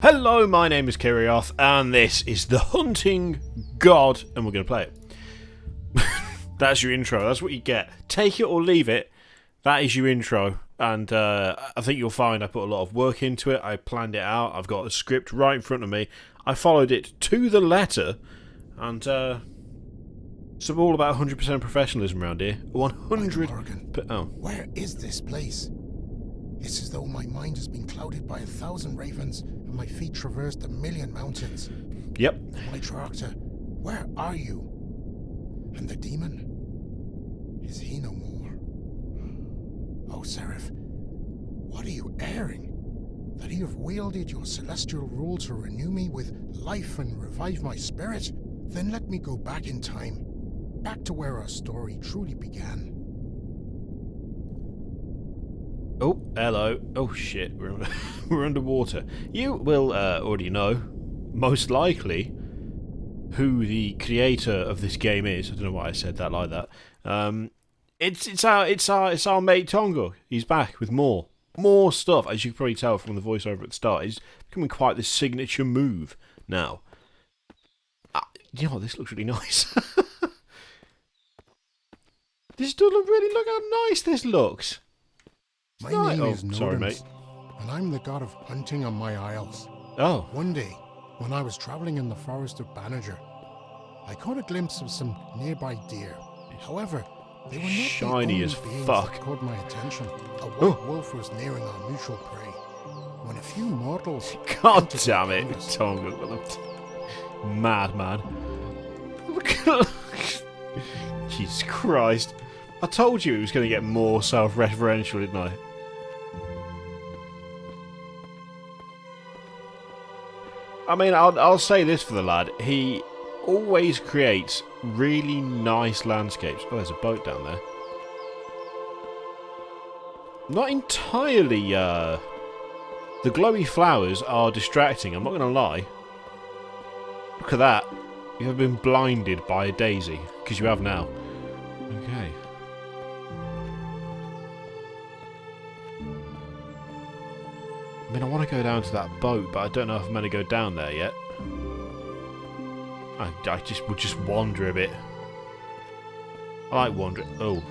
Hello, my name is Kirioth, and this is The Hunting God, and we're going to play it. That's your intro, that's what you get. Take it or leave it, that is your intro, and I think you'll find I put a lot of work into it. I planned it out, I've got a script right in front of me, I followed it to the letter, and it's all about 100% professionalism around here. 100... Oh. Where is this place? It's as though my mind has been clouded by 1,000 ravens and my feet traversed 1,000,000 mountains. Yep. My Tractor, where are you? And the demon? Is he no more? Oh, Seraph, what are you airing? That you have wielded your celestial rule to renew me with life and revive my spirit? Then let me go back in time, back to where our story truly began. Oh, hello. Oh shit, we're underwater. You will already know, most likely, who the creator of this game is. I don't know why I said that like that. It's our mate Tongo. He's back with more stuff. As you can probably tell from the voiceover at the start, he's becoming quite the signature move now. You know what? This looks really nice. This does look how nice this looks. My name is Nodens, sorry, mate. And I'm the god of hunting on my isles. Oh. One day, when I was traveling in the forest of Banager, I caught a glimpse of some nearby deer. However, they were not shiny the as only beings fuck. that caught my attention. A white wolf was nearing our mutual prey. When a few mortals... God damn it, Tonga. Madman. Jesus Christ. I told you it was going to get more self-referential, didn't I? I mean, I'll say this for the lad. He always creates really nice landscapes. Oh, there's a boat down there. Not entirely, the glowy flowers are distracting, I'm not going to lie. Look at that. You have been blinded by a daisy. Because you have now. Okay. I mean, I want to go down to that boat, but I don't know if I'm going to go down there yet. I will just wander a bit. I like wandering. Oh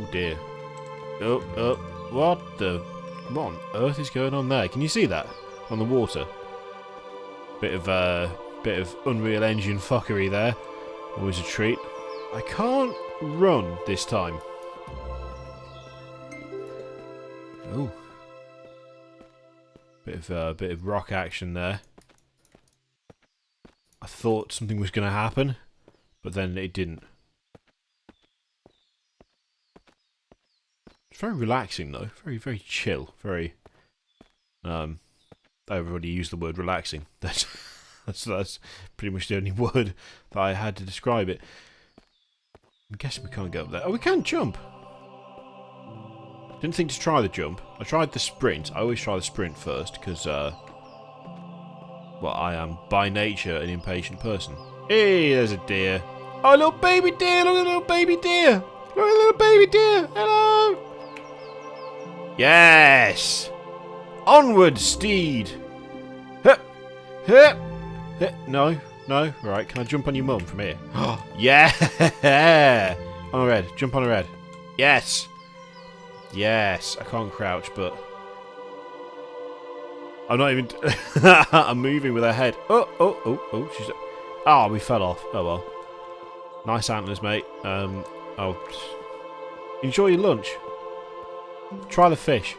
dear. Oh, what on earth is going on there? Can you see that on the water? Bit of Unreal Engine fuckery there. Always a treat. I can't run this time. Oh. Bit of rock action there. I thought something was going to happen, but then it didn't. It's very relaxing though. Very chill. Very. I already used the word relaxing. That's pretty much the only word that I had to describe it. I'm guessing we can't go up there. Oh, we can jump. Didn't think to try the jump. I tried the sprint. I always try the sprint first because, well, I am by nature an impatient person. Hey, there's a deer. Oh, a little baby deer. Look at a little baby deer. Look at a little baby deer. Hello. Yes. Onward, steed. Hup. Hup. No. Right, can I jump on your mum from here? Yeah. On a red. Jump on a red. Yes. Yes, I can't crouch, but I'm not even. I'm moving with her head. Oh! She's. Ah, we fell off. Oh well. Nice antlers, mate. Oh, enjoy your lunch. Try the fish.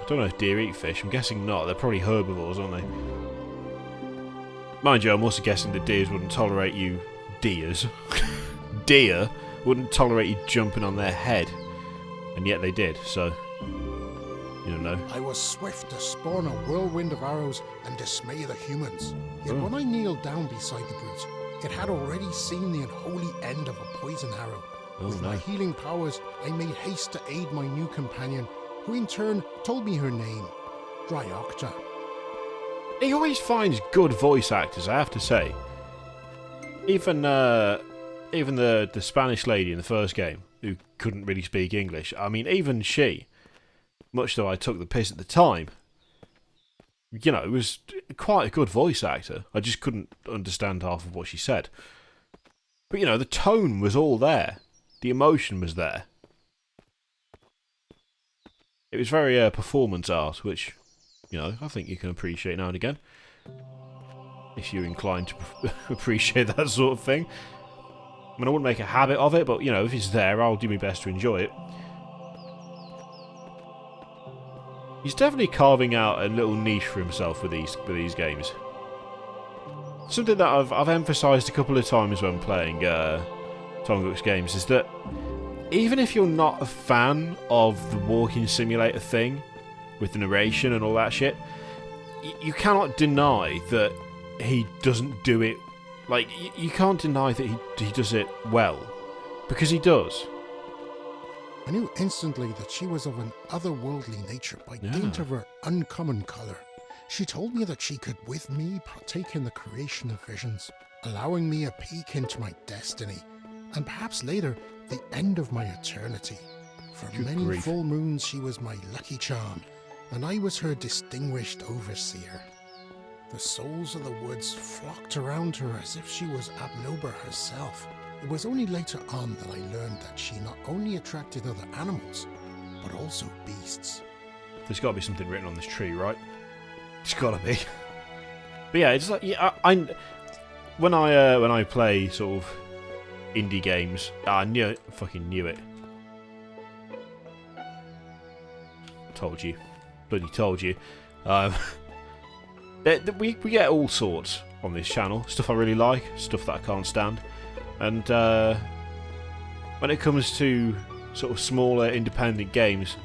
I don't know if deer eat fish. I'm guessing not. They're probably herbivores, aren't they? Mind you, I'm also guessing the deers wouldn't tolerate you. Deers. Deer wouldn't tolerate you jumping on their head. And yet they did, so you don't know. I was swift to spawn a whirlwind of arrows and dismay the humans. Yet when I kneeled down beside the brute, it had already seen the unholy end of a poison arrow. With my healing powers, I made haste to aid my new companion, who in turn told me her name, Dryocta. He always finds good voice actors, I have to say. Even the Spanish lady in the first game, who couldn't really speak English. I mean, even she, much though I took the piss at the time, you know, was quite a good voice actor. I just couldn't understand half of what she said. But, you know, the tone was all there. The emotion was there. It was very performance art, which, you know, I think you can appreciate now and again. If you're inclined to appreciate that sort of thing. I mean, I wouldn't make a habit of it, but, you know, if it's there, I'll do my best to enjoy it. He's definitely carving out a little niche for himself with these games. Something that I've emphasised a couple of times when playing Tom Cook's games is that even if you're not a fan of the walking simulator thing with the narration and all that shit, you cannot deny that he doesn't do it. Like, you can't deny that he does it well, because he does. I knew instantly that she was of an otherworldly nature by dint of her uncommon colour. She told me that she could, with me, partake in the creation of visions, allowing me a peek into my destiny, and perhaps later, the end of my eternity. For many full moons she was my lucky charm, and I was her distinguished overseer. The souls of the woods flocked around her as if she was Abnoba herself. It was only later on that I learned that she not only attracted other animals, but also beasts. There's got to be something written on this tree, right? It's got to be. But yeah, it's like, yeah, when I play sort of indie games, I fucking knew it. Told you, bloody told you. We get all sorts on this channel. Stuff I really like, stuff that I can't stand. And when it comes to sort of smaller independent games,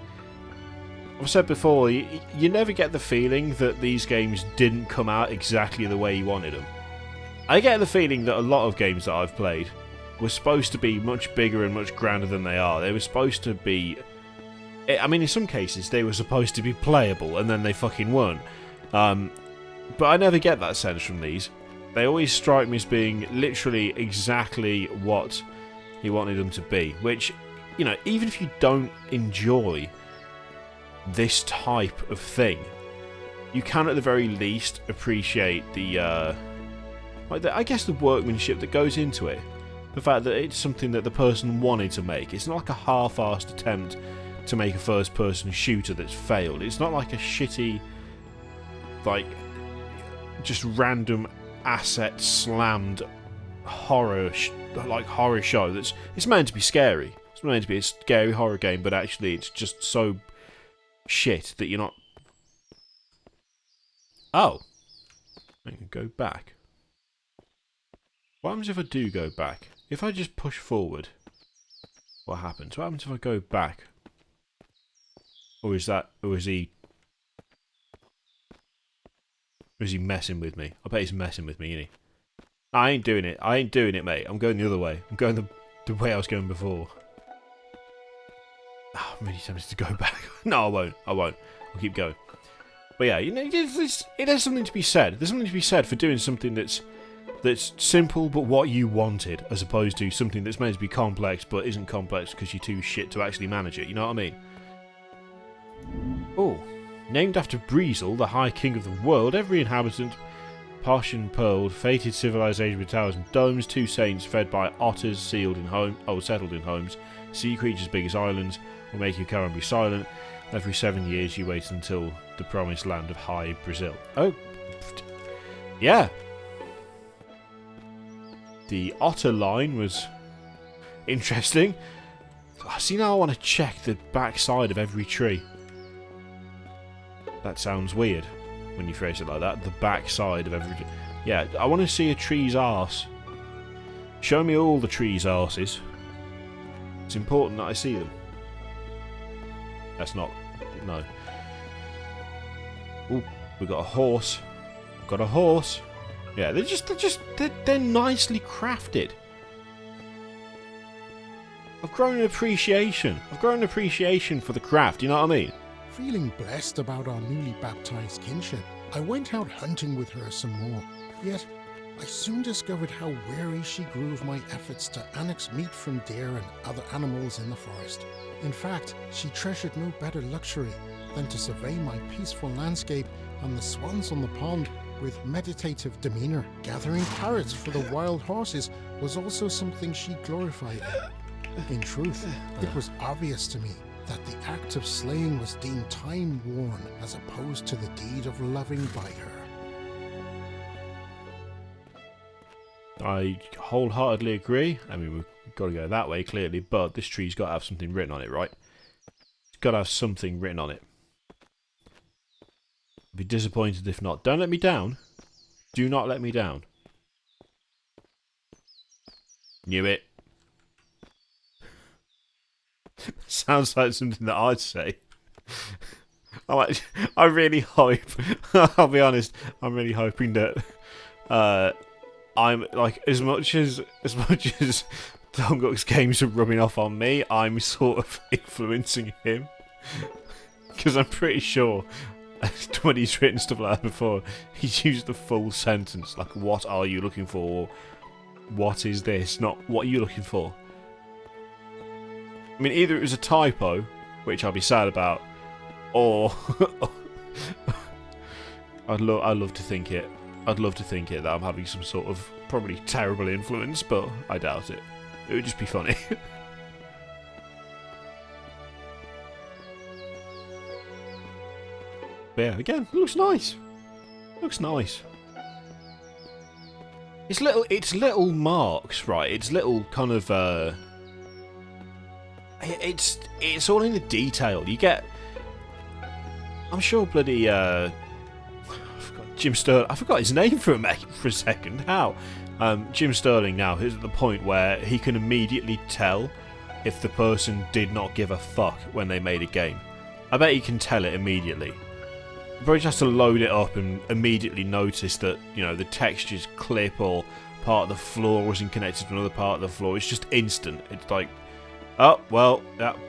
I've said before, you never get the feeling that these games didn't come out exactly the way you wanted them. I get the feeling that a lot of games that I've played were supposed to be much bigger and much grander than they are. They were supposed to be... I mean, in some cases, they were supposed to be playable, and then they fucking weren't. But I never get that sense from these. They always strike me as being literally exactly what he wanted them to be. Which, you know, even if you don't enjoy this type of thing, you can at the very least appreciate the, I guess the workmanship that goes into it. The fact that it's something that the person wanted to make. It's not like a half-assed attempt to make a first-person shooter that's failed. It's not like a shitty, like, just random asset slammed horror show that's it's meant to be scary. It's meant to be a scary horror game, but actually it's just so shit that you're not... Oh. I can go back. What happens if I do go back? If I just push forward, what happens? What happens if I go back? Or is he messing with me? I bet he's messing with me, isn't he? I ain't doing it. I ain't doing it, mate. I'm going the other way. I'm going the way I was going before. Oh, I'm really tempted to go back. No, I won't. I'll keep going. But yeah, you know, it has something to be said. There's something to be said for doing something that's simple but what you wanted, as opposed to something that's meant to be complex but isn't complex because you're too shit to actually manage it. You know what I mean? Oh. Named after Breezel, the High King of the world, every inhabitant, posh and pearled, fated civilization with towers and domes, 2 saints fed by otters, settled in homes, sea creatures big as islands, will make your current be silent. Every 7 years you wait until the promised land of High Brazil. Oh, yeah. The otter line was interesting. See, now I want to check the backside of every tree. That sounds weird when you phrase it like that. The backside of every... Yeah, I want to see a tree's arse. Show me all the tree's arses. It's important that I see them. That's not... No. Ooh, we got a horse. Got a horse. Yeah, they're nicely crafted. I've grown an appreciation. I've grown an appreciation for the craft, you know what I mean? Feeling blessed about our newly baptized kinship, I went out hunting with her some more. Yet, I soon discovered how weary she grew of my efforts to annex meat from deer and other animals in the forest. In fact, she treasured no better luxury than to survey my peaceful landscape and the swans on the pond with meditative demeanor. Gathering carrots for the wild horses was also something she glorified. In truth, it was obvious to me that the act of slaying was deemed time-worn as opposed to the deed of loving by her. I wholeheartedly agree. I mean, we've got to go that way, clearly, but this tree's got to have something written on it, right? It's got to have something written on it. I'd be disappointed if not. Don't let me down. Do not let me down. Knew it. Sounds like something that I'd say. I really hope, I'll be honest, I'm really hoping that I'm like as much as Donguk's games are rubbing off on me, I'm sort of influencing him. Because I'm pretty sure when he's written stuff like that before, he's used the full sentence, like, what are you looking for? What is this? Not, what are you looking for? I mean, either it was a typo, which I'll be sad about, or I'd love to think it. I'd love to think it that I'm having some sort of probably terrible influence, but I doubt it. It would just be funny. But yeah, again, it looks nice. Looks nice. It's little marks, right? It's little kind of it's all in the detail. You get, I'm sure bloody I forgot Jim Sterling. I forgot his name for a second. How? Jim Sterling now is at the point where he can immediately tell if the person did not give a fuck when they made a game. I bet he can tell it immediately. He probably just has to load it up and immediately notice that, you know, the textures clip or part of the floor wasn't connected to another part of the floor. It's just instant. It's like, oh, well,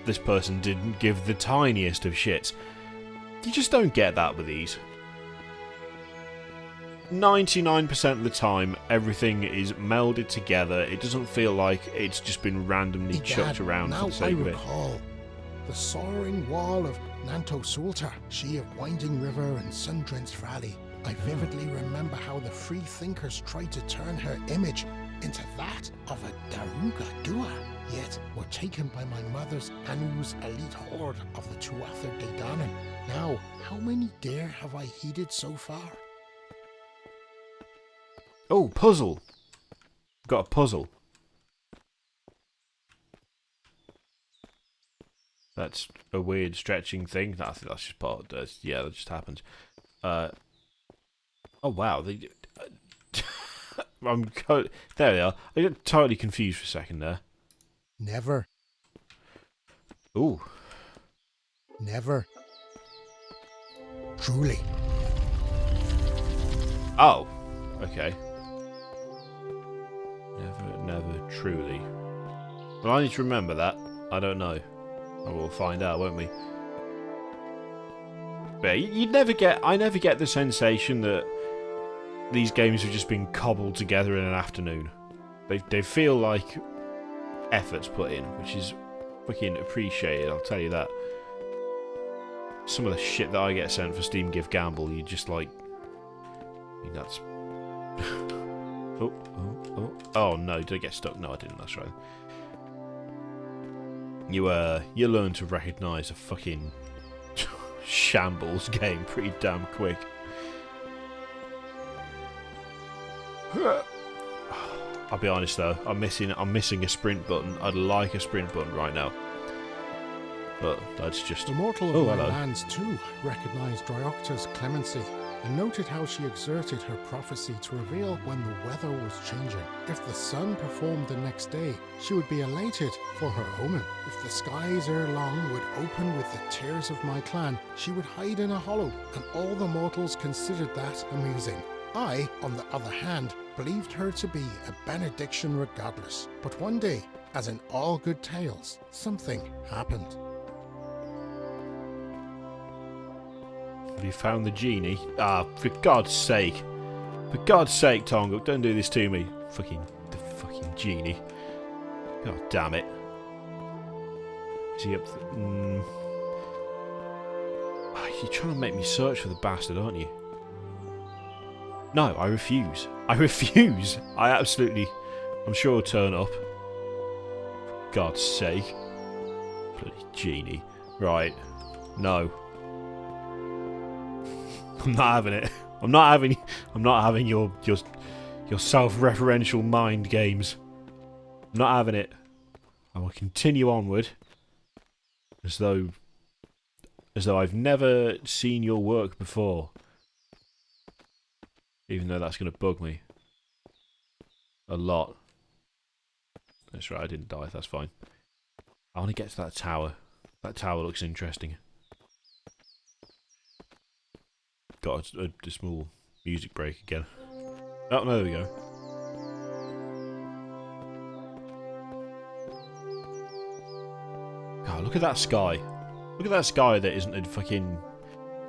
this person didn't give the tiniest of shits. You just don't get that with these. 99% of the time, everything is melded together. It doesn't feel like it's just been randomly chucked around for the sake of it. Recall the soaring wall of Nanto Sulta, she of Winding River and Sun-drenched Valley. I vividly remember how the free thinkers tried to turn her image into that of a Daruga Dua, yet were taken by my mother's Anu's elite horde of the Tuatha De Danann. Now, how many dare have I heeded so far? Oh, puzzle. Got a puzzle. That's a weird stretching thing. I think that's just part of this. Yeah, that just happens. Oh wow. There they are. I got totally confused for a second there. Never. Ooh. Never. Truly. Oh. Okay. Never truly. Well, I need to remember that. I don't know. We'll find out, won't we? But you'd never get. I never get the sensation that these games have just been cobbled together in an afternoon. They feel like effort's put in, which is fucking appreciated. I'll tell you that. Some of the shit that I get sent for Steam Gift Gamble, you just like. I mean, that's. Oh no! Did I get stuck? No, I didn't. That's right. You learn to recognise a fucking shambles game pretty damn quick. I'll be honest though, I'm missing a sprint button. I'd like a sprint button right now, but that's just. The mortal of my lands too recognised Dryocta's clemency and noted how she exerted her prophecy to reveal when the weather was changing. If the sun performed the next day, she would be elated for her omen. If the skies ere long would open with the tears of my clan, she would hide in a hollow, and all the mortals considered that amusing. I, on the other hand, believed her to be a benediction regardless. But one day, as in all good tales, something happened. Have you found the genie? Ah, for God's sake. For God's sake, Tongo, don't do this to me. The fucking genie. God damn it. Is he up You're trying to make me search for the bastard, aren't you? No, I refuse. I refuse. I absolutely... I'm sure I'll turn up. For God's sake. Bloody genie. Right. No. I'm not having it. I'm not having your self-referential mind games. I'm not having it. I will continue onward as though I've never seen your work before. Even though that's going to bug me a lot. That's right, I didn't die, that's fine. I want to get to that tower. That tower looks interesting. Got a small music break again. Oh, no, there we go. God, look at that sky. Look at that sky that isn't a fucking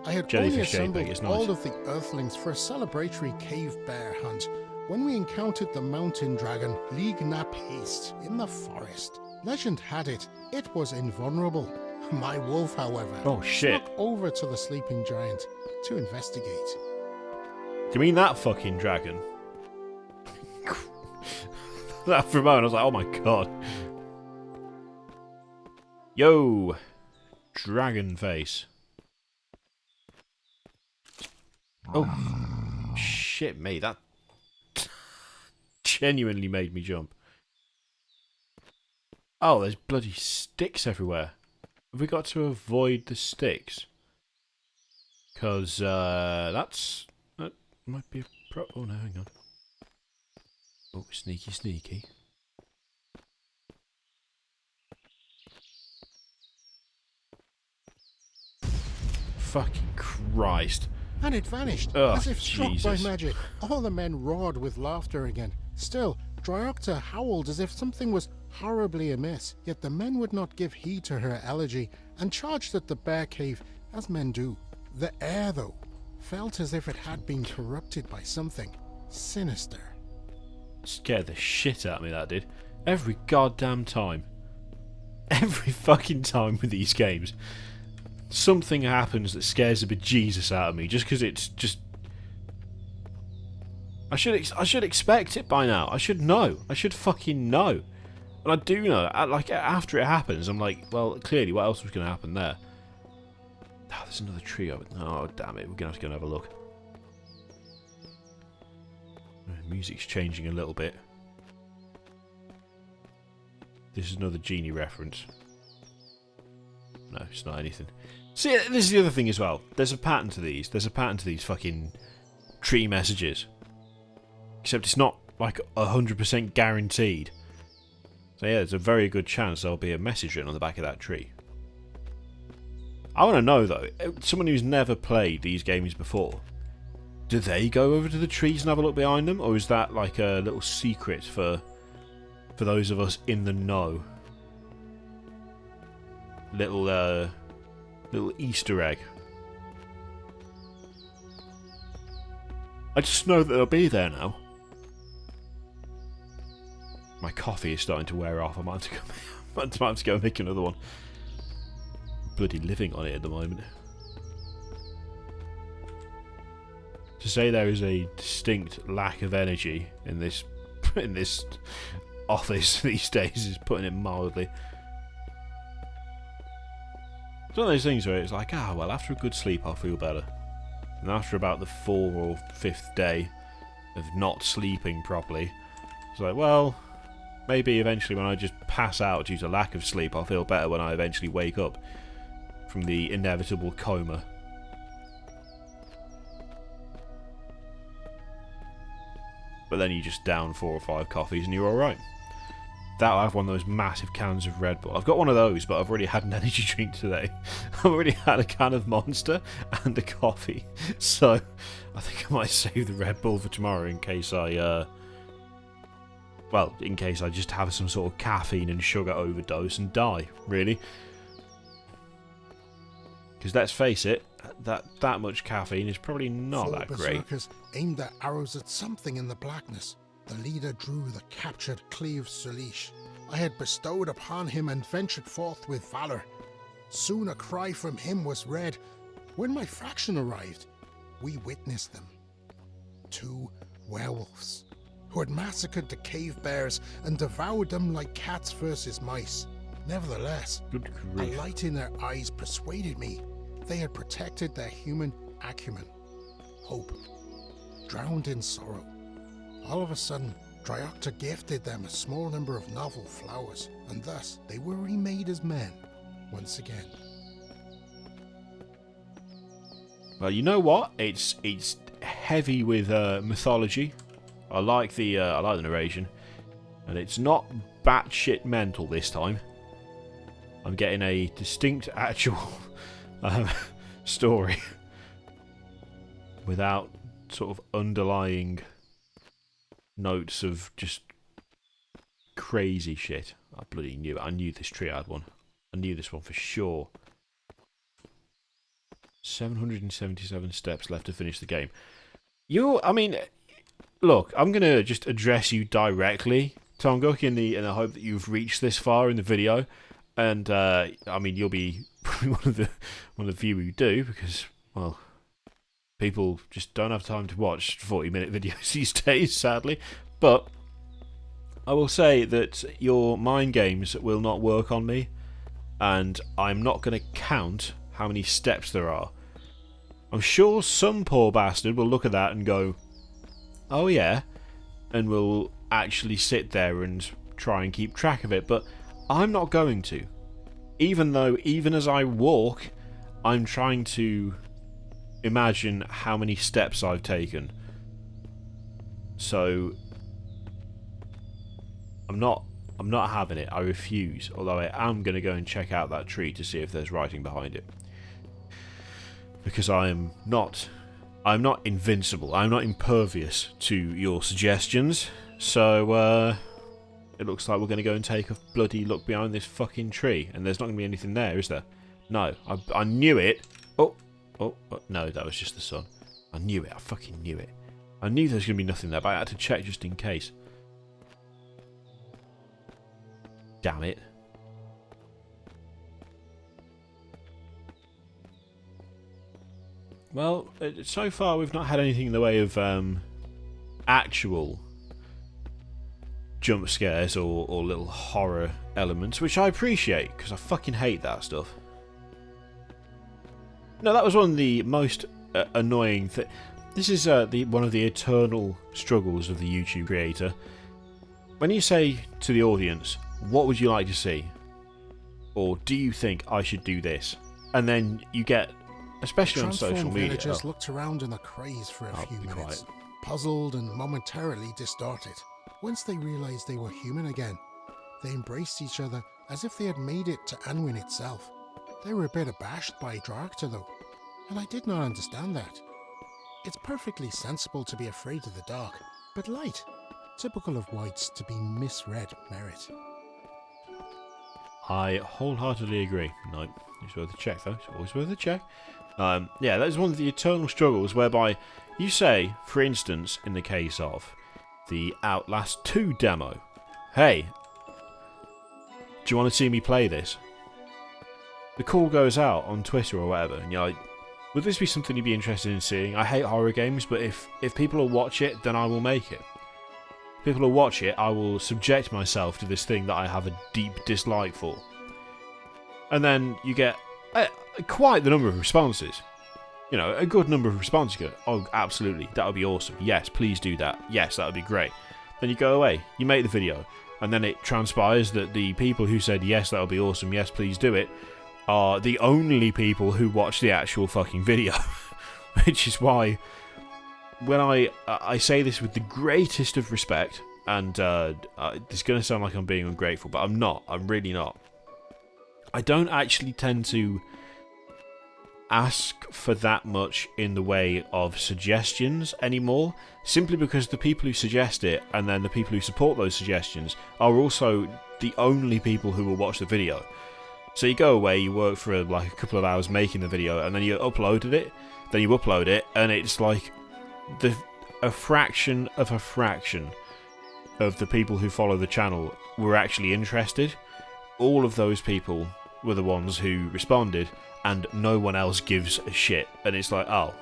I had only jellyfish shape. assembled It's nice. all of the Earthlings for a celebratory cave bear hunt when we encountered the mountain dragon Lieg na Paist in the forest. Legend had it was invulnerable. My wolf, however, Oh shit. snuck over to the sleeping giant to investigate. Do you mean that fucking dragon? That for a moment I was like, oh my god. Yo! Dragon face. Oh. Shit me, that genuinely made me jump. Oh, there's bloody sticks everywhere. Have we got to avoid the sticks? Because, that might be a oh no, hang on. Oh, sneaky, sneaky. Fucking Christ. And it vanished, Ugh, as if struck Jesus. by magic. All the men roared with laughter again. Still, Dryocta howled as if something was horribly amiss, yet the men would not give heed to her elegy and charged at the bear cave, as men do. The air, though, felt as if it had been corrupted by something sinister. Scared the shit out of me, that did. Every goddamn time. Every fucking time with these games. Something happens that scares the bejesus out of me just because it's just... I should expect it by now. I should know. I should fucking know. And I do know. Like, after it happens, I'm like, well, clearly, what else was going to happen there? Oh, there's another tree over there. Oh, damn it. We're going to have to go and have a look. Music's changing a little bit. This is another genie reference. No, it's not anything. See, this is the other thing as well. There's a pattern to these. There's a pattern to these fucking tree messages. Except it's not like 100% guaranteed. So yeah, there's a very good chance there'll be a message written on the back of that tree. I want to know though, someone who's never played these games before, do they go over to the trees and have a look behind them? Or is that like a little secret for those of us in the know? Little Easter egg. I just know that they'll be there now. My coffee is starting to wear off. I might have to go and make another one. I'm bloody living on it at the moment. To say there is a distinct lack of energy in this office these days is putting it mildly. It's one of those things where it's like, well, after a good sleep I'll feel better. And after about the 4th or 5th day of not sleeping properly, it's like, well, maybe eventually when I just pass out due to lack of sleep, I'll feel better when I eventually wake up from the inevitable coma. But then you just down 4 or 5 coffees and you're alright. That'll have one of those massive cans of Red Bull. I've got one of those, but I've already had an energy drink today. I've already had a can of Monster and a coffee. So, I think I might save the Red Bull for tomorrow in case I, well, in case I just have some sort of caffeine and sugar overdose and die, really. Because let's face it, that much caffeine is probably not that great. Berserkers aimed their arrows at something in the blackness. The leader drew the captured Cleve Sulish. I had bestowed upon him and ventured forth with valor. Soon a cry from him was read. When my fraction arrived, we witnessed them. 2 werewolves who had massacred the cave bears and devoured them like cats versus mice. Nevertheless, Good a grief. light in their eyes persuaded me they had protected their human acumen, hope, drowned in sorrow. All of a sudden, Dryocta gifted them a small number of novel flowers, and thus they were remade as men once again. Well, you know what? It's heavy with mythology. I like the narration, and it's not batshit mental this time. I'm getting a distinct, actual story without sort of underlying notes of just crazy shit. I bloody knew it. I knew this tree had one. I knew this one for sure. 777 steps left to finish the game. I mean, look, I'm going to just address you directly, Tom Gook, in the hope that you've reached this far in the video. And, I mean, you'll be probably one of the few who do, because, well, people just don't have time to watch 40-minute videos these days, sadly. But I will say that your mind games will not work on me, and I'm not going to count how many steps there are. I'm sure some poor bastard will look at that and go, oh yeah, and will actually sit there and try and keep track of it, but I'm not going to. Even though, even as I walk, I'm trying to imagine how many steps I've taken. So I'm not having it. I refuse. Although I am going to go and check out that tree to see if there's writing behind it. Because I'm not invincible. I'm not impervious to your suggestions. So it looks like we're going to go and take a bloody look behind this fucking tree, and there's not going to be anything there, is there? No, I knew it. Oh, no, that was just the sun. I knew it. I fucking knew it. I knew there was going to be nothing there, but I had to check just in case. Damn it. Well, so far we've not had anything in the way of actual jump scares or little horror elements, which I appreciate, because I fucking hate that stuff. No, that was one of the most annoying things. This is one of the eternal struggles of the YouTube creator. When you say to the audience, what would you like to see? Or do you think I should do this? And then you get, especially on social media. Villagers looked around in a craze for a few minutes, puzzled and momentarily distorted. Once they realized they were human again, they embraced each other as if they had made it to Anwin itself. They were a bit abashed by Dryocta though, and I did not understand that. It's perfectly sensible to be afraid of the dark, but light, typical of whites to be misread merit. I wholeheartedly agree. No, it's worth a check though. It's always worth a check. Yeah, that is one of the eternal struggles whereby you say, for instance, in the case of the Outlast 2 demo, hey, do you want to see me play this? The call goes out on Twitter or whatever, and you're like, would this be something you'd be interested in seeing? I hate horror games, but if people will watch it, then I will make it. If people will watch it, I will subject myself to this thing that I have a deep dislike for. And then you get quite the number of responses. You know, a good number of responses. You go, oh, absolutely, that would be awesome. Yes, please do that. Yes, that would be great. Then you go away, you make the video, and then it transpires that the people who said, yes, that would be awesome, yes, please do it, are the only people who watch the actual fucking video. Which is why, when I say this with the greatest of respect, and it's going to sound like I'm being ungrateful, but I'm not. I'm really not. I don't actually tend to ask for that much in the way of suggestions anymore, simply because the people who suggest it and then the people who support those suggestions are also the only people who will watch the video. So you go away, you work for like a couple of hours making the video, and then you upload it, and it's like a fraction of the people who follow the channel were actually interested. All of those people were the ones who responded, and no one else gives a shit. And it's like, oh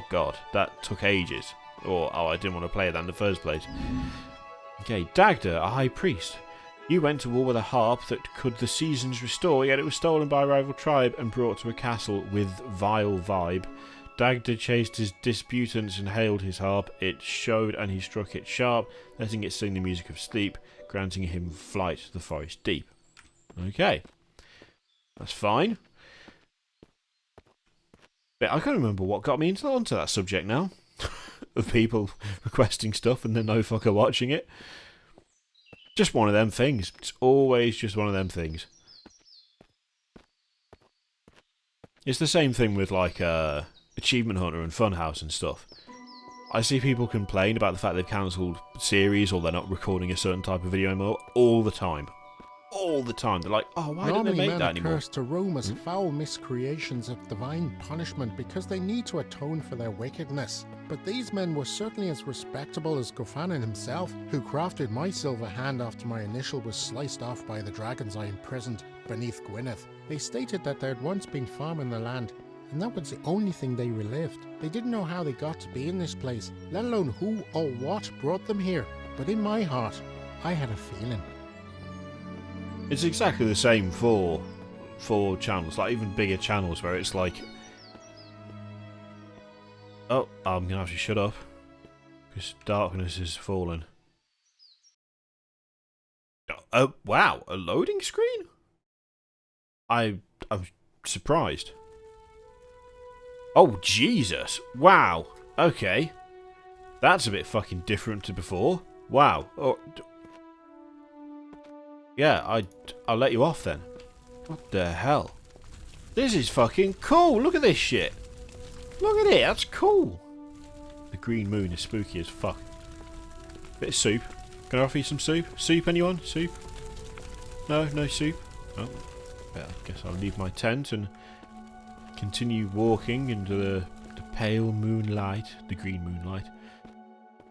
god, that took ages. Or, oh, I didn't want to play that in the first place. Okay, Dagda, a high priest. You went to war with a harp that could the seasons restore, yet it was stolen by a rival tribe and brought to a castle with vile vibe. Dagda chased his disputants and hailed his harp. It showed and he struck it sharp, letting it sing the music of sleep, granting him flight to the forest deep. Okay. That's fine. But I can't remember what got me onto that subject now. Of people requesting stuff and then no fucker watching it. Just one of them things. It's always just one of them things. It's the same thing with like Achievement Hunter and Funhouse and stuff. I see people complain about the fact they've cancelled series or they're not recording a certain type of video anymore all the time. All the time. They're like, oh, why don't they make that anymore? Cursed to Rome as foul miscreations of divine punishment because they need to atone for their wickedness. But these men were certainly as respectable as Gofanin himself, who crafted my silver hand after my initial was sliced off by the dragons I imprisoned beneath Gwynedd. They stated that there had once been farming the land, and that was the only thing they relived. They didn't know how they got to be in this place, let alone who or what brought them here. But in my heart, I had a feeling. It's exactly the same for channels, like even bigger channels where it's like, oh, I'm gonna have to shut up because darkness has fallen. Oh, wow, a loading screen? I'm surprised. Oh, Jesus. Wow. Okay. That's a bit fucking different to before. Wow. Oh, yeah, I'll let you off then. What the hell? This is fucking cool. Look at this shit. Look at it. That's cool. The green moon is spooky as fuck. Bit of soup. Can I offer you some soup? Soup, anyone? Soup? No? No soup? Oh. Well, I guess I'll leave my tent and continue walking into the pale moonlight. The green moonlight.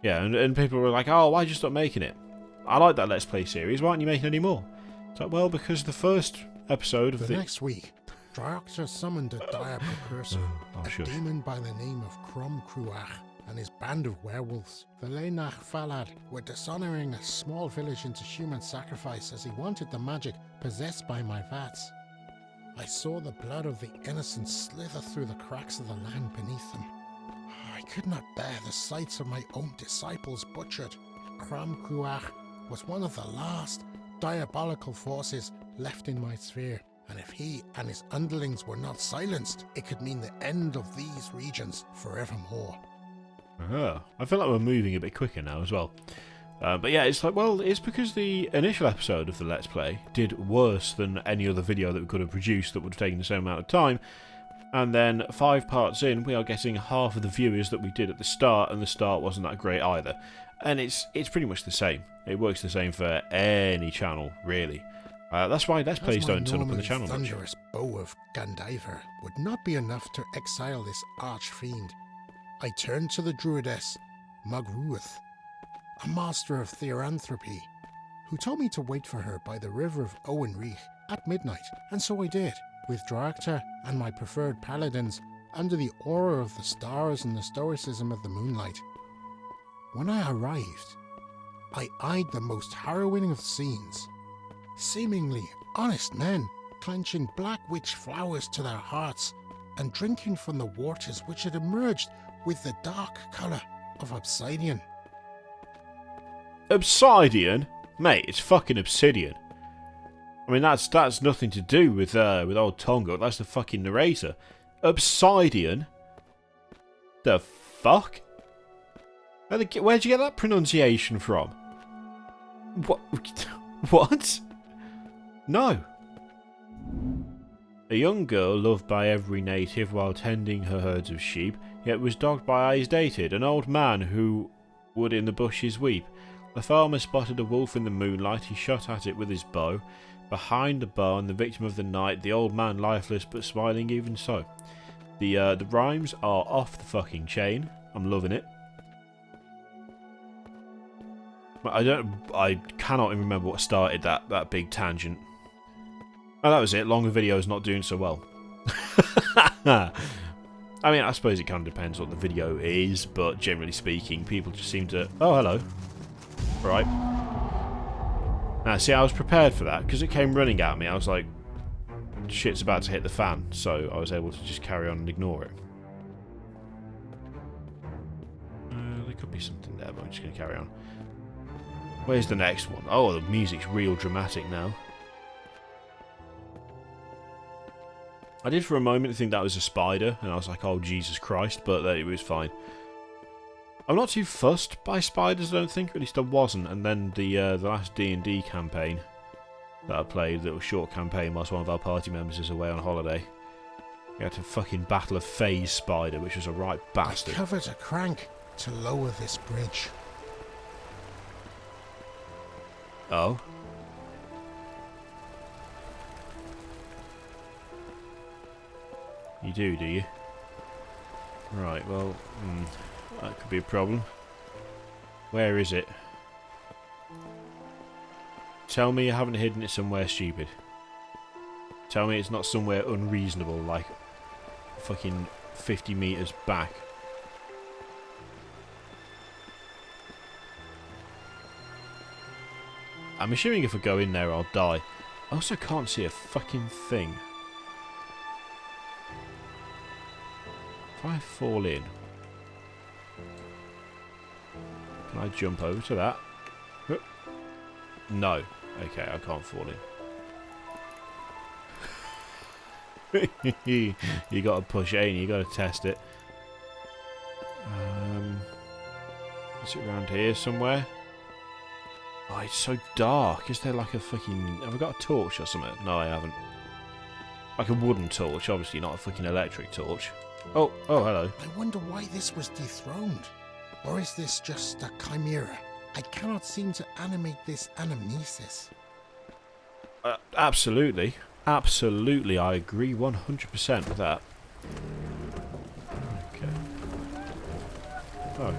Yeah, and people were like, oh, why did you stop making it? I like that Let's Play series. Why aren't you making any more? It's like, well, because the first episode of the next week, Dryocta summoned a dire precursor, a demon by the name of Crom Cruach, and his band of werewolves. The Lenach Falad were dishonoring a small village into human sacrifice as he wanted the magic possessed by my vats. I saw the blood of the innocent slither through the cracks of the land beneath them. I could not bear the sights of my own disciples butchered. Crom Cruach was one of the last diabolical forces left in my sphere, and if he and his underlings were not silenced, it could mean the end of these regions forevermore. I feel like we're moving a bit quicker now as well. But yeah, it's like, well, it's because the initial episode of the Let's Play did worse than any other video that we could have produced that would have taken the same amount of time. And then 5 parts in, we are getting half of the viewers that we did at the start, and the start wasn't that great either. And it's pretty much the same. It works the same for any channel, really. That's why Let's Plays don't turn up on the channel much. The thunderous bow of Gandaiver would not be enough to exile this arch-fiend. I turned to the druidess, Magruath, a master of theoranthropy, who told me to wait for her by the river of Owenreich at midnight, and so I did, with Dryocta and my preferred paladins under the aura of the stars and the stoicism of the moonlight. When I arrived, I eyed the most harrowing of scenes. Seemingly honest men clenching black witch flowers to their hearts and drinking from the waters which had emerged with the dark colour of obsidian. Obsidian? Mate, it's fucking obsidian. I mean, that's nothing to do with old Tongo. That's the fucking narrator. Obsidian? The fuck? Where'd you get that pronunciation from? What? What? No. A young girl loved by every native while tending her herds of sheep, yet was dogged by eyes dated, an old man who would in the bushes weep. The farmer spotted a wolf in the moonlight, he shot at it with his bow. Behind the barn, the victim of the night, the old man lifeless but smiling even so. The rhymes are off the fucking chain. I'm loving it. I cannot even remember what started that big tangent. Oh, that was it. Longer videos not doing so well. I mean, I suppose it kind of depends what the video is, but generally speaking, people just seem to... Oh, hello. Right. Now, see, I was prepared for that, because it came running at me. I was like, shit's about to hit the fan, so I was able to just carry on and ignore it. There could be something there, but I'm just going to carry on. Where's the next one? Oh, the music's real dramatic now. I did for a moment think that was a spider, and I was like, oh, Jesus Christ, but it was fine. I'm not too fussed by spiders, I don't think, or at least I wasn't, and then the last D&D campaign that I played, little short campaign whilst one of our party members is away on holiday. We had to fucking battle a phase spider, which was a right bastard. I covered a crank to lower this bridge. Oh? You do you? Right, well, that could be a problem. Where is it? Tell me you haven't hidden it somewhere stupid. Tell me it's not somewhere unreasonable, like fucking 50 metres back. I'm assuming if I go in there I'll die. I also can't see a fucking thing. If I fall in, can I jump over to that? No. Okay, I can't fall in. You gotta push A and you gotta test it. Is it around here somewhere? Oh, it's so dark. Is there like a fucking... Have I got a torch or something? No, I haven't. Like a wooden torch, obviously, not a fucking electric torch. Oh, hello. I wonder why this was dethroned. Or is this just a chimera? I cannot seem to animate this anamnesis. Absolutely. Absolutely, I agree 100% with that. Okay. Oh.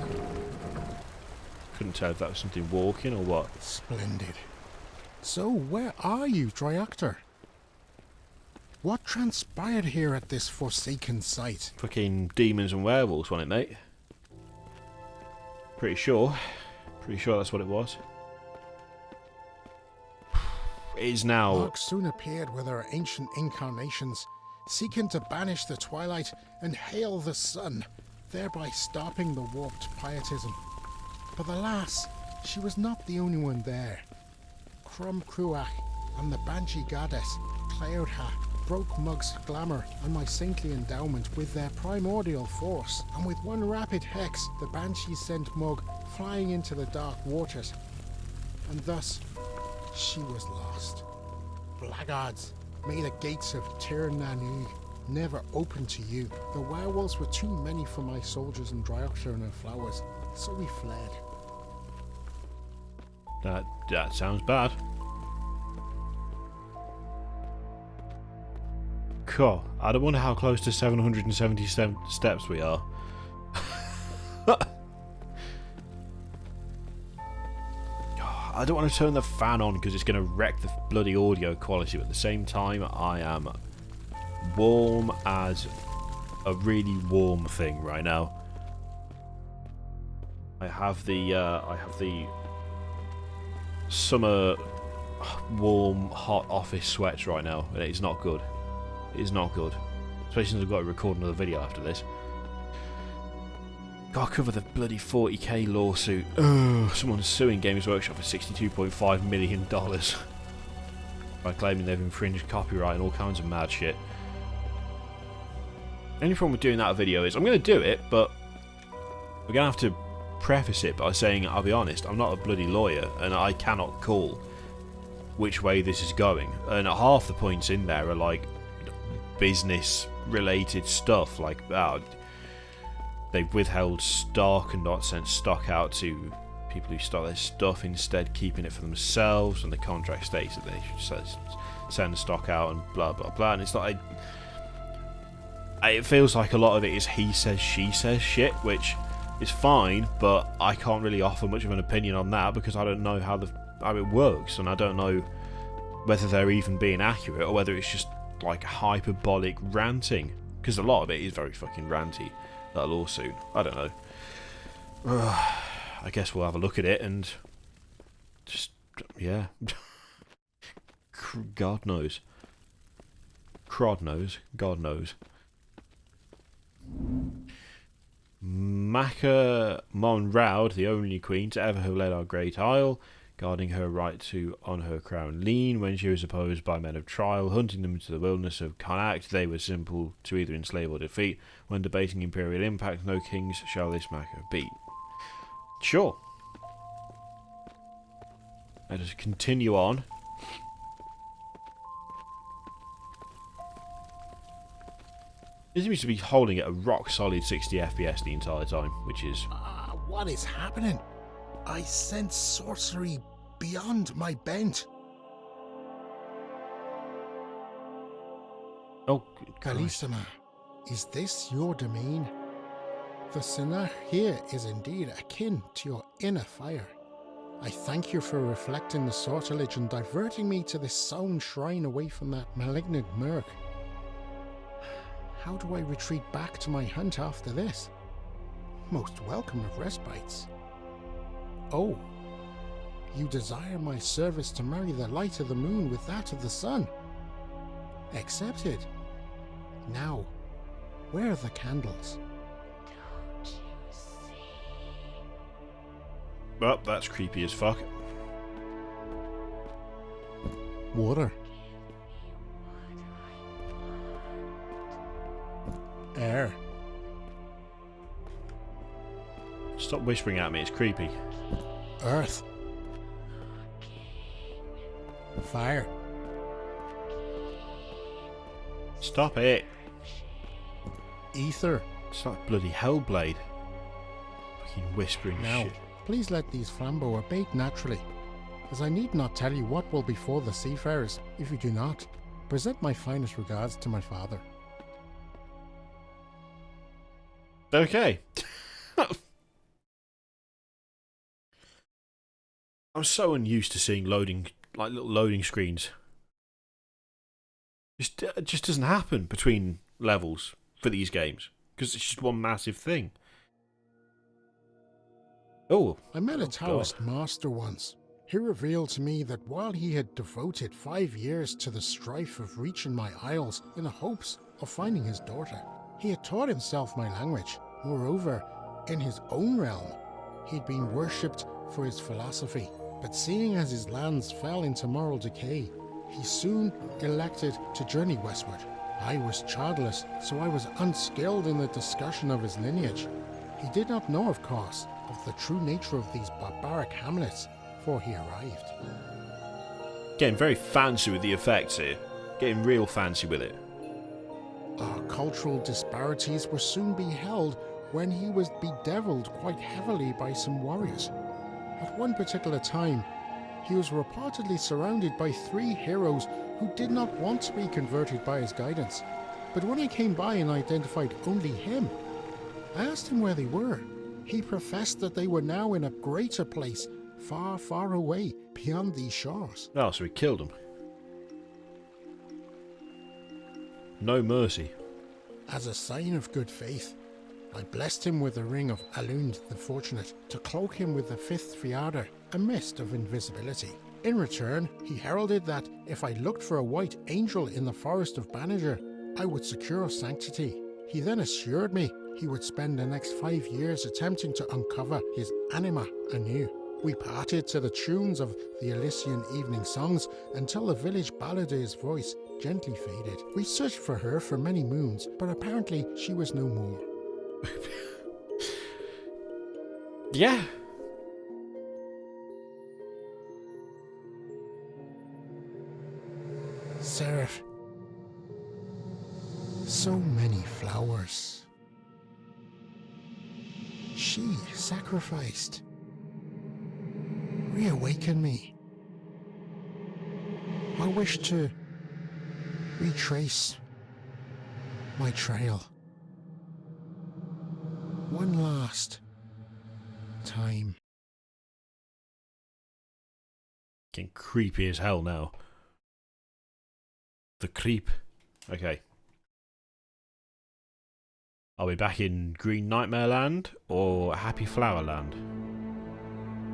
Couldn't tell if that was something walking or what. Splendid. So, where are you, Dryactor? What transpired here at this forsaken site? Fucking demons and werewolves, wasn't it, mate? Pretty sure. Pretty sure that's what it was. It is now... Lark soon appeared with her ancient incarnations, seeking to banish the twilight and hail the sun, thereby stopping the warped pietism. But alas, she was not the only one there. Crum Cruach and the Banshee Goddess, Cloudha, broke Mug's glamour and my saintly endowment with their primordial force, and with one rapid hex, the Banshees sent Mug flying into the dark waters. And thus, she was lost. Blackguards, may the gates of Tir Nanu never open to you. The werewolves were too many for my soldiers and Dryactor and her flowers, so we fled. That sounds bad. Cool. I don't wonder how close to 777 steps we are. I don't want to turn the fan on because it's going to wreck the bloody audio quality, but at the same time I am warm as a really warm thing right now. I have the summer warm hot office sweats right now, and it's not good. It is not good, especially since I've got to record another video after this. Gotta cover the bloody 40k lawsuit. Ugh, someone's suing Games Workshop for $62.5 million by claiming they've infringed copyright and all kinds of mad shit. The only problem with doing that video is I'm going to do it, but we're going to have to preface it by saying, I'll be honest, I'm not a bloody lawyer and I cannot call which way this is going. And half the points in there are like business related stuff, like they've withheld stock and not sent stock out to people who stock their stuff, instead keeping it for themselves, and the contract states that they should send stock out and blah blah blah. And it's like, it feels like a lot of it is he says she says shit, which is fine, but I can't really offer much of an opinion on that because I don't know how it works, and I don't know whether they're even being accurate or whether it's just like hyperbolic ranting. Because a lot of it is very fucking ranty, that lawsuit. I don't know. I guess we'll have a look at it and just, yeah. God knows. Crod knows. God knows. Maca Mon Raud, the only queen to ever have led our great isle, guarding her right to on her crown lean when she was opposed by men of trial, hunting them into the wilderness of Connacht. They were simple to either enslave or defeat. When debating imperial impact, no kings shall this Maca beat. Sure. Let us continue on. He seems to be holding at a rock solid 60 FPS the entire time, which is... What is happening? I sense sorcery beyond my bent. Oh, Kalissima, is this your domain? The Sinach here is indeed akin to your inner fire. I thank you for reflecting the sortilege and diverting me to this sound shrine away from that malignant murk. How do I retreat back to my hunt after this? Most welcome of respites. Oh, you desire my service to marry the light of the moon with that of the sun. Accepted. Now, where are the candles? Don't you see? Well, that's creepy as fuck. Water. Air. Stop whispering at me, it's creepy. Earth. Fire. Stop it. Ether. It's like bloody Hellblade. Fucking whispering Now, shit. please let these flambeaux abate naturally, as I need not tell you what will befall the seafarers if you do not. Present my finest regards to my father. Okay. I'm so unused to seeing loading, like little loading screens. It just doesn't happen between levels for these games because it's just one massive thing. Oh, I met a God. Taoist master once. He revealed to me that while he had devoted 5 years to the strife of reaching my isles in the hopes of finding his daughter, he had taught himself my language. Moreover, in his own realm, he'd been worshipped for his philosophy. But seeing as his lands fell into moral decay, he soon elected to journey westward. I was childless, so I was unskilled in the discussion of his lineage. He did not know, of course, of the true nature of these barbaric hamlets, for he arrived. Getting very fancy with the effects here. Getting real fancy with it. Our cultural disparities were soon beheld when he was bedeviled quite heavily by some warriors. At one particular time, he was reportedly surrounded by 3 heroes who did not want to be converted by his guidance. But when I came by and identified only him, I asked him where they were. He professed that they were now in a greater place, far, far away, beyond these shores. Oh, so he killed him. No mercy. As a sign of good faith, I blessed him with the ring of Alund the Fortunate to cloak him with the 5th Fiada, a mist of invisibility. In return, he heralded that if I looked for a white angel in the forest of Banager, I would secure sanctity. He then assured me he would spend the next 5 years attempting to uncover his anima anew. We parted to the tunes of the Elysian evening songs until the village balladeer's voice gently faded. We searched for her for many moons, but apparently she was no more. Yeah. Seraph. So many flowers. She sacrificed. Reawaken me. I wish to retrace my trail. One last time. Getting creepy as hell now. The creep. Okay. Are we back in Green Nightmare Land or Happy Flower Land?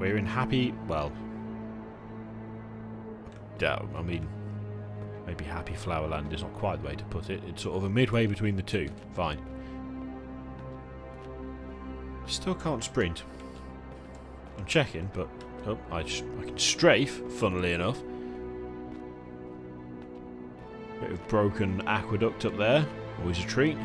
We're in Happy... well... I mean... maybe Happy Flower Land is not quite the way to put it. It's sort of a midway between the two. Fine. Still can't sprint. I'm checking, but... oh, I can strafe, funnily enough. Bit of broken aqueduct up there. Always a treat.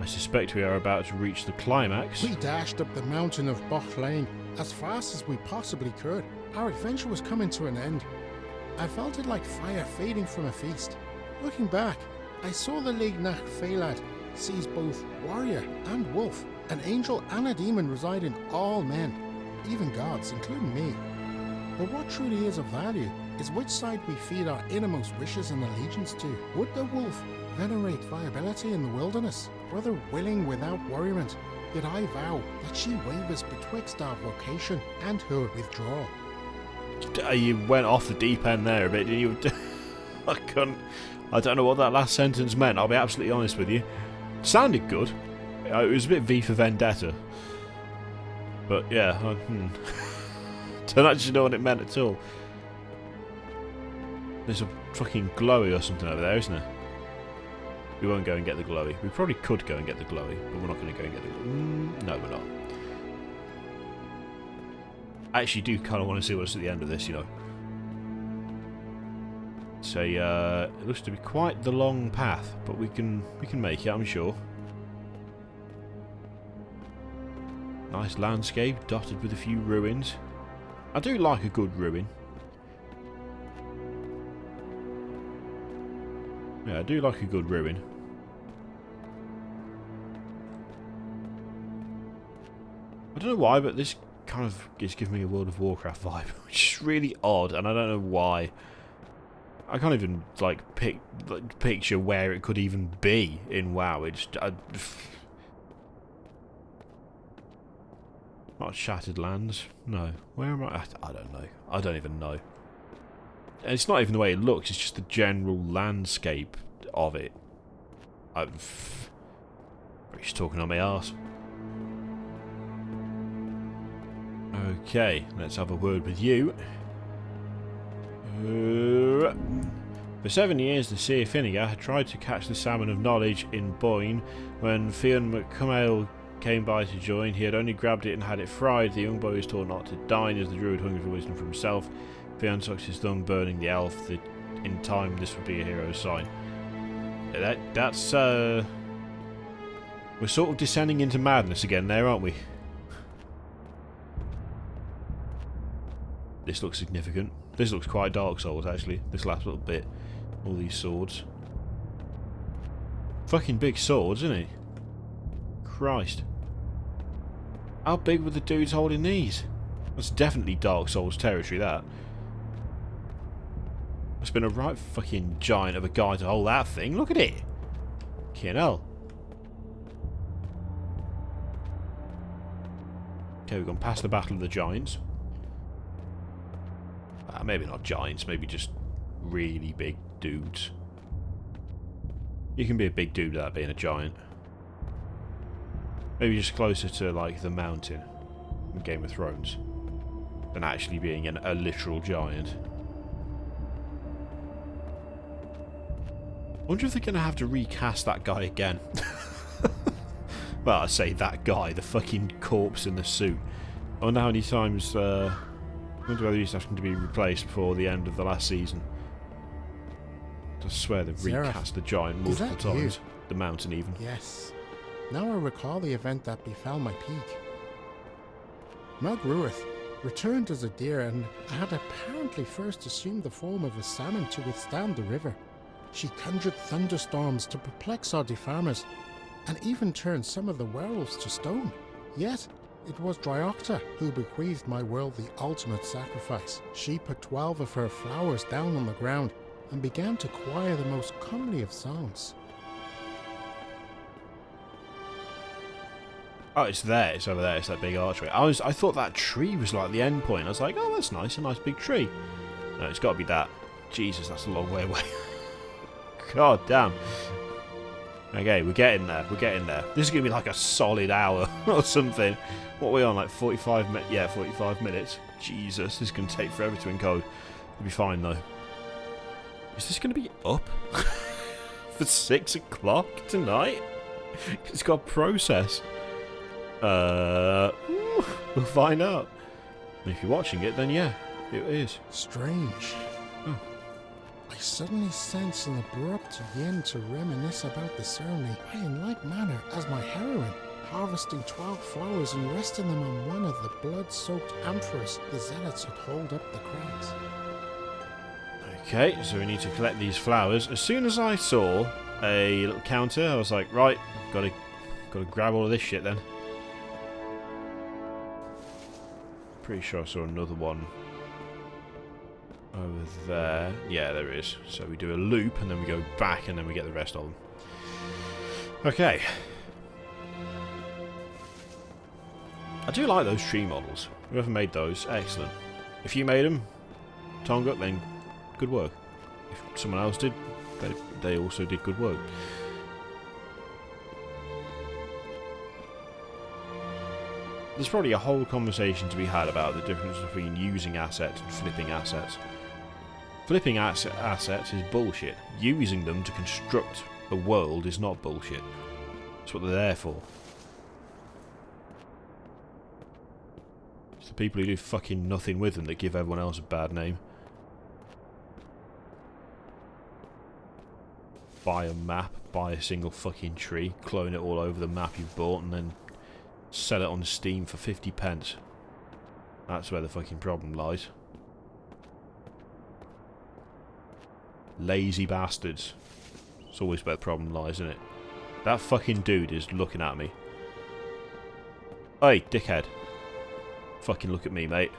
I suspect we are about to reach the climax. We dashed up the mountain of Bach Lane as fast as we possibly could. Our adventure was coming to an end. I felt it like fire fading from a feast. Looking back, I saw the Lignach Phalad seize both warrior and wolf. An angel and a demon reside in all men, even gods, including me. But what truly is of value is which side we feed our innermost wishes and allegiance to. Would the wolf venerate viability in the wilderness, whether willing without worriment? Yet I vow that she wavers betwixt our vocation and her withdrawal. You went off the deep end there a bit, didn't you? I don't know what that last sentence meant, I'll be absolutely honest with you. Sounded good. It was a bit V for Vendetta. But yeah, don't actually know what it meant at all. There's a fucking glowy or something over there, isn't there? We won't go and get the glowy. We probably could go and get the glowy, but we're not going to go and get the glowy. No, we're not. I actually do kind of want to see what's at the end of this, you know. So it looks to be quite the long path, but we can make it, I'm sure. Nice landscape, dotted with a few ruins. I do like a good ruin. Yeah, I do like a good ruin. I don't know why, but this kind of is giving me a World of Warcraft vibe, which is really odd, and I don't know why. I can't even picture where it could even be in WoW. It's not Shattered Lands. No, where am I? I don't know. I don't even know. And it's not even the way it looks. It's just the general landscape of it. He's talking on my arse. Okay, let's have a word with you. For 7 years, the Seer Finnegar had tried to catch the salmon of knowledge in Boyne. When Fionn McCumail came by to join, he had only grabbed it and had it fried. The young boy was taught not to dine as the druid hungered for wisdom for himself. Fionn sucks his thumb, burning the elf. In time, this would be a hero's sign. That's we're sort of descending into madness again there, aren't we? This looks significant. This looks quite Dark Souls, actually. This last little bit. All these swords. Fucking big swords, isn't it? Christ. How big were the dudes holding these? That's definitely Dark Souls territory, that. It's been a right fucking giant of a guy to hold that thing. Look at it. Fucking hell. Okay, we've gone past the Battle of the Giants. Maybe not giants, maybe just really big dudes. You can be a big dude without being a giant. Maybe just closer to, like, the mountain in Game of Thrones than actually being a literal giant. I wonder if they're going to have to recast that guy again. Well, I say that guy, the fucking corpse in the suit. I wonder how many times... I wonder whether he's having to be replaced before the end of the last season. I swear they've recast the giant multiple times. The mountain even. Yes. Now I recall the event that befell my peak. Melgruith returned as a deer and had apparently first assumed the form of a salmon to withstand the river. She conjured thunderstorms to perplex our farmers, and even turned some of the werewolves to stone. Yet, it was Dryocta who bequeathed my world the ultimate sacrifice. She put 12 of her flowers down on the ground and began to choir the most comely of songs. Oh, it's there. It's over there. It's that big archway. I thought that tree was like the end point. I was like, oh, that's nice. A nice big tree. No, it's got to be that. Jesus, that's a long way away. God damn. Okay, we're getting there. We're getting there. This is going to be like a solid hour or something. What are we on? Like 45 minutes? Yeah, 45 minutes. Jesus, this is going to take forever to encode. It'll be fine, though. Is this going to be up for 6 o'clock tonight? It's got to process. We'll find out. And if you're watching it, then yeah, it is. Strange. Oh. I suddenly sense an abrupt yen to reminisce about the ceremony. I, in like manner as my heroine, harvesting 12 flowers and resting them on one of the blood-soaked amphoras the zealots had hauled up the crags. Okay, so we need to collect these flowers. As soon as I saw a little counter, I was like, right, gotta grab all of this shit then. Pretty sure I saw another one over there. Yeah, there is. So we do a loop and then we go back and then we get the rest of them. Okay. I do like those tree models. Whoever made those, excellent. If you made them, Tonga, then good work. If someone else did, they also did good work. There's probably a whole conversation to be had about the difference between using assets and flipping assets. Flipping assets is bullshit. Using them to construct a world is not bullshit. That's what they're there for. It's the people who do fucking nothing with them that give everyone else a bad name. Buy a map, buy a single fucking tree, clone it all over the map you've bought, and then sell it on Steam for 50 pence. That's where the fucking problem lies. Lazy bastards. It's always where the problem lies, isn't it? That fucking dude is looking at me. Hey, dickhead. Fucking look at me, mate.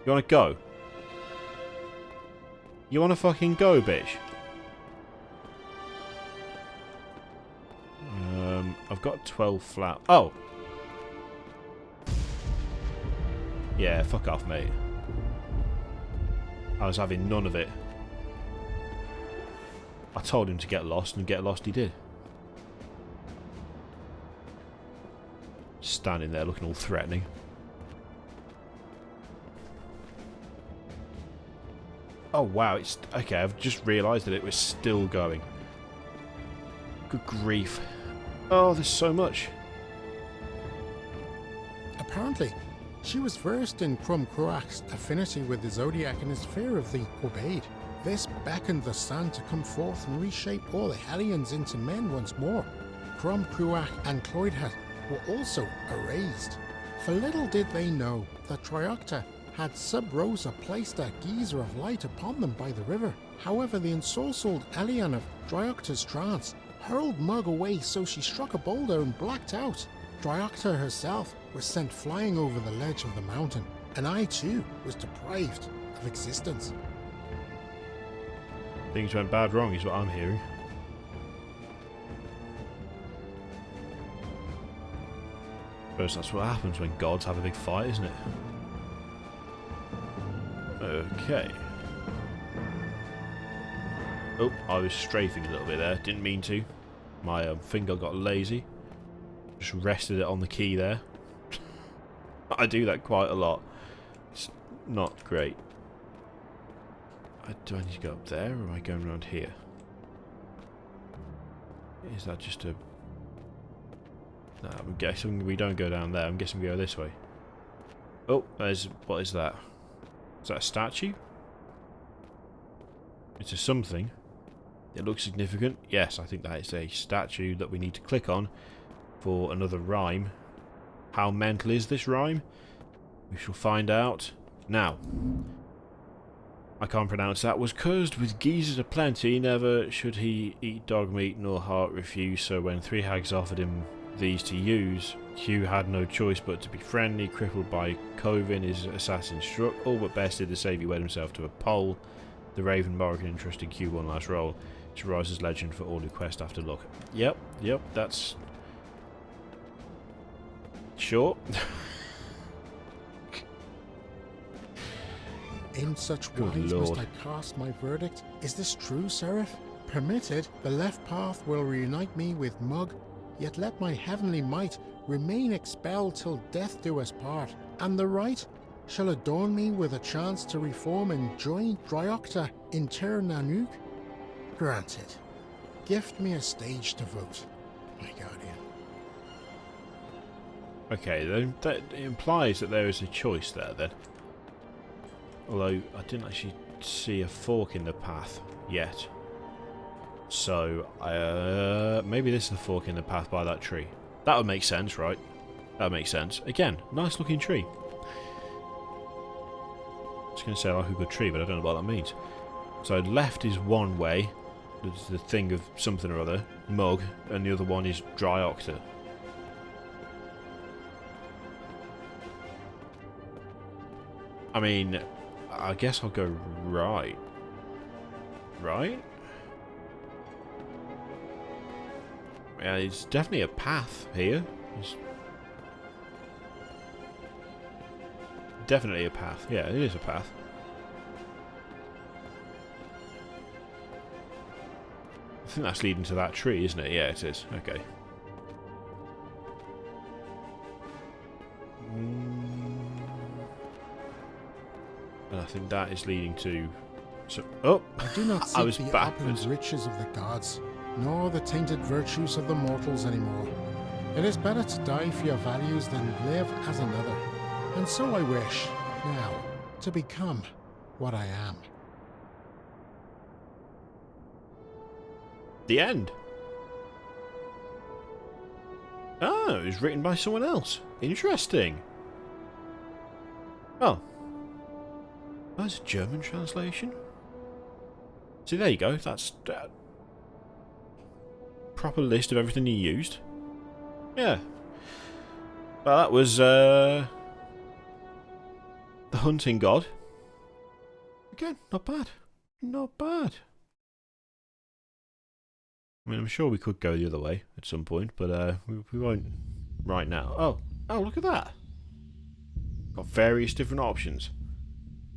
You wanna go? You wanna fucking go, bitch? I've got 12 flat. Oh! Yeah, fuck off, mate. I was having none of it. I told him to get lost, and get lost he did. Standing there looking all threatening. Oh wow, it's... Okay, I've just realised that it was still going. Good grief. Oh, there's so much. Apparently, she was versed in Crum Cruach's affinity with the Zodiac and his fear of the Obeyed. This beckoned the sun to come forth and reshape all the Hellions into men once more. Crum Cruach and Cloydhead were also erased. For little did they know that Triocta had Sub Rosa placed a geyser of light upon them by the river. However, the ensorcelled Elian of Triocta's trance hurled Mug away, so she struck a boulder and blacked out. Triocta herself was sent flying over the ledge of the mountain, and I too was deprived of existence. Things went bad wrong is what I'm hearing. Suppose that's what happens when gods have a big fight, isn't it? Okay. Oh, I was strafing a little bit there. Didn't mean to. My finger got lazy. Just rested it on the key there. I do that quite a lot. It's not great. Do I need to go up there, or am I going around here? Is that just a... No, I'm guessing we don't go down there. I'm guessing we go this way. Oh, there's... What is that? Is that a statue? It's a something. It looks significant. Yes, I think that is a statue that we need to click on for another rhyme. How mental is this rhyme? We shall find out now. I can't pronounce that. Was cursed with geezers aplenty, never should he eat dog meat nor heart refuse, so when three hags offered him these to use, Hugh had no choice but to be friendly. Crippled by Covin, his assassin struck, all but bested the saviour wed himself to a pole. The Raven Morrigan entrusted Hugh one last roll to rise as legend for all who quest after luck. Yep, that's... Sure. In such Good wise Lord. must I cast my verdict. Is this true, Seraph? permitted, the left path will reunite me with Mug, yet let my heavenly might remain expelled till death do us part, and the right shall adorn me with a chance to reform and join Dryocta in Tir Nanook? Granted. Gift me a stage to vote, my guardian. Okay, then that implies that there is a choice there then. Although I didn't actually see a fork in the path yet. So, maybe this is the fork in the path by that tree. That would make sense, right? That would make sense. Again, nice looking tree. I was going to say like a good tree, but I don't know what that means. So left is one way. There's the thing of something or other, Mug, and the other one is Dryocta. I mean, I guess I'll go right. Right? Yeah, it's definitely a path here. It's definitely a path. Yeah, it is a path. I think that's leading to that tree, isn't it? Yeah, it is. Okay. And I think that is leading to... So, oh! I do not I seek was the backwards. opulent riches of the gods, nor the tainted virtues of the mortals anymore. It is better to die for your values than live as another. And so I wish, now, to become what I am. The end. Oh, it was written by someone else. Interesting. Oh. That's a German translation. See, there you go. That's proper list of everything you used. Yeah. Well, that was the Hunting God. Again, not bad. Not bad. I mean, I'm sure we could go the other way at some point, but we won't right now. Oh, look at that. Got various different options.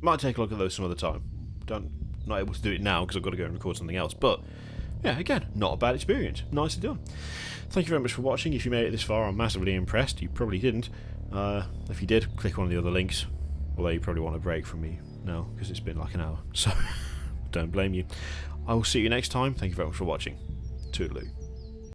Might take a look at those some other time. Not able to do it now because I've got to go and record something else. But yeah, again, not a bad experience. Nicely done. Thank you very much for watching. If you made it this far, I'm massively impressed. You probably didn't. If you did, click one of the other links. Although you probably want a break from me now because it's been like an hour. So don't blame you. I will see you next time. Thank you very much for watching. Toodaloo.